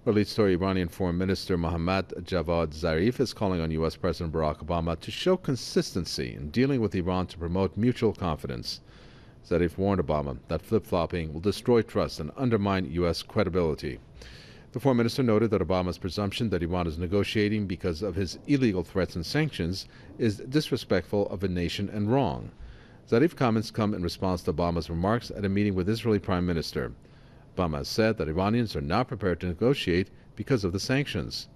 Our lead story, Iranian Foreign Minister Mohammad Javad Zarif is calling on U.S. President Barack Obama to show consistency in dealing with Iran to promote mutual confidence. Zarif warned Obama that flip-flopping will destroy trust and undermine U.S. credibility. The foreign minister noted that Obama's presumption that Iran is negotiating because of his illegal threats and sanctions is disrespectful of a nation and wrong. Zarif's comments come in response to Obama's remarks at a meeting with Israeli Prime Minister. Obama has said that Iranians are not prepared to negotiate because of the sanctions.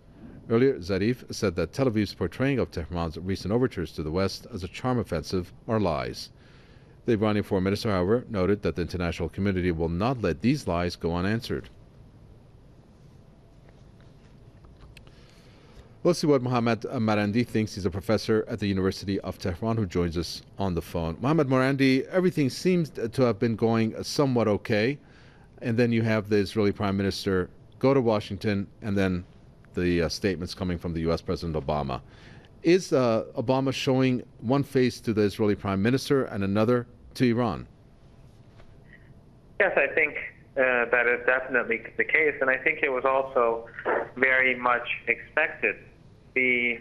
Earlier, Zarif said that Tel Aviv's portraying of Tehran's recent overtures to the West as a charm offensive are lies. The Iranian foreign minister, however, noted that the international community will not let these lies go unanswered. Let's see what Mohammad Marandi thinks. He's a professor at the University of Tehran who joins us on the phone. Mohammad Marandi, everything seems to have been going somewhat okay. And then you have the Israeli Prime Minister go to Washington, and then the statements coming from the U.S. President Obama. Is Obama showing one face to the Israeli Prime Minister and another to Iran? Yes, I think that is definitely the case, and I think it was also very much expected. The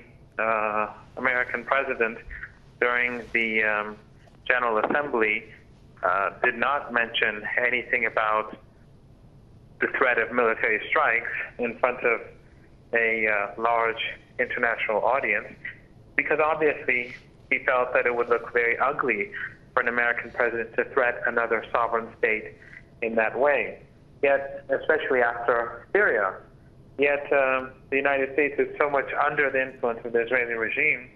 American president, during the General Assembly, did not mention anything about the threat of military strikes in front of a large international audience, because obviously he felt that it would look very ugly for an American president to threaten another sovereign state in that way. Yet, especially after Syria, the United States is so much under the influence of the Israeli regime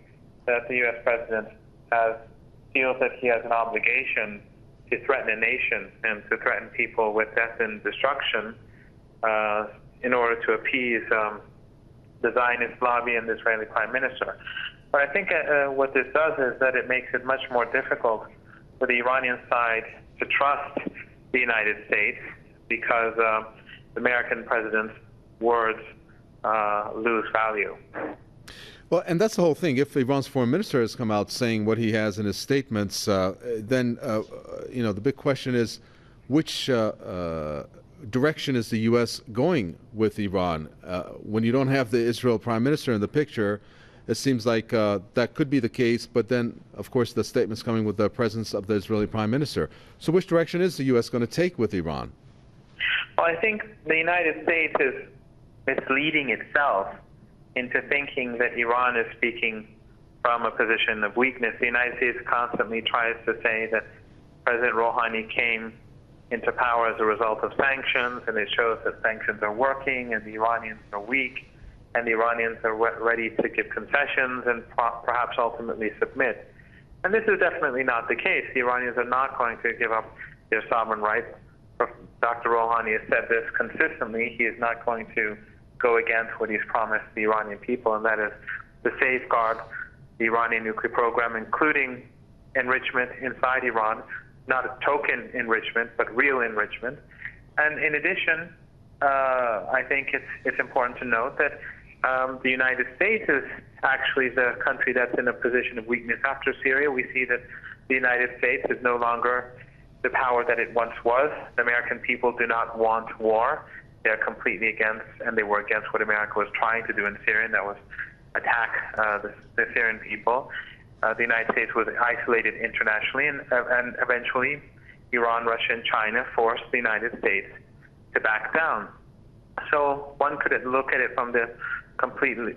that the U.S. president feels that he has an obligation to threaten a nation and to threaten people with death and destruction in order to appease the Zionist lobby and the Israeli prime minister. But I think what this does is that it makes it much more difficult for the Iranian side to trust the United States, because the American president's words lose value. Well, and that's the whole thing. If Iran's foreign minister has come out saying what he has in his statements, then the big question is, which direction is the U.S. going with Iran? When you don't have the Israel prime minister in the picture, it seems like that could be the case. But then, of course, the statement's coming with the presence of the Israeli prime minister. So, which direction is the U.S. going to take with Iran? Well, I think the United States is misleading itself into thinking that Iran is speaking from a position of weakness. The United States constantly tries to say that President Rouhani came into power as a result of sanctions, and it shows that sanctions are working, and the Iranians are weak, and the Iranians are ready to give concessions and perhaps ultimately submit. And this is definitely not the case. The Iranians are not going to give up their sovereign rights. Dr. Rouhani has said this consistently. He is not going to go against what he's promised the Iranian people, and that is to safeguard the Iranian nuclear program, including enrichment inside Iran, not a token enrichment, but real enrichment. And in addition, I think it's important to note that the United States is actually the country that's in a position of weakness after Syria. We see that the United States is no longer the power that it once was. The American people do not want war. They're completely against, and they were against what America was trying to do in Syria, and that was attack the Syrian people. The United States was isolated internationally, and eventually Iran, Russia, and China forced the United States to back down. So one could look at it from a completely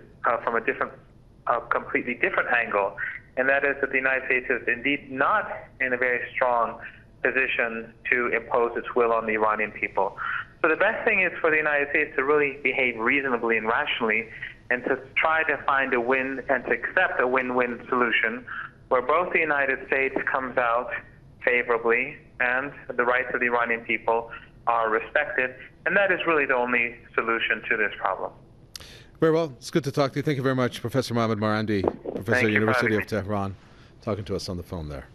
different angle, and that is that the United States is indeed not in a very strong position to impose its will on the Iranian people. So the best thing is for the United States to really behave reasonably and rationally, and to try to find a win and to accept a win-win solution where both the United States comes out favorably and the rights of the Iranian people are respected. And that is really the only solution to this problem. Very well. It's good to talk to you. Thank you very much, Professor Mohammad Marandi, Professor at the University of Tehran, talking to us on the phone there.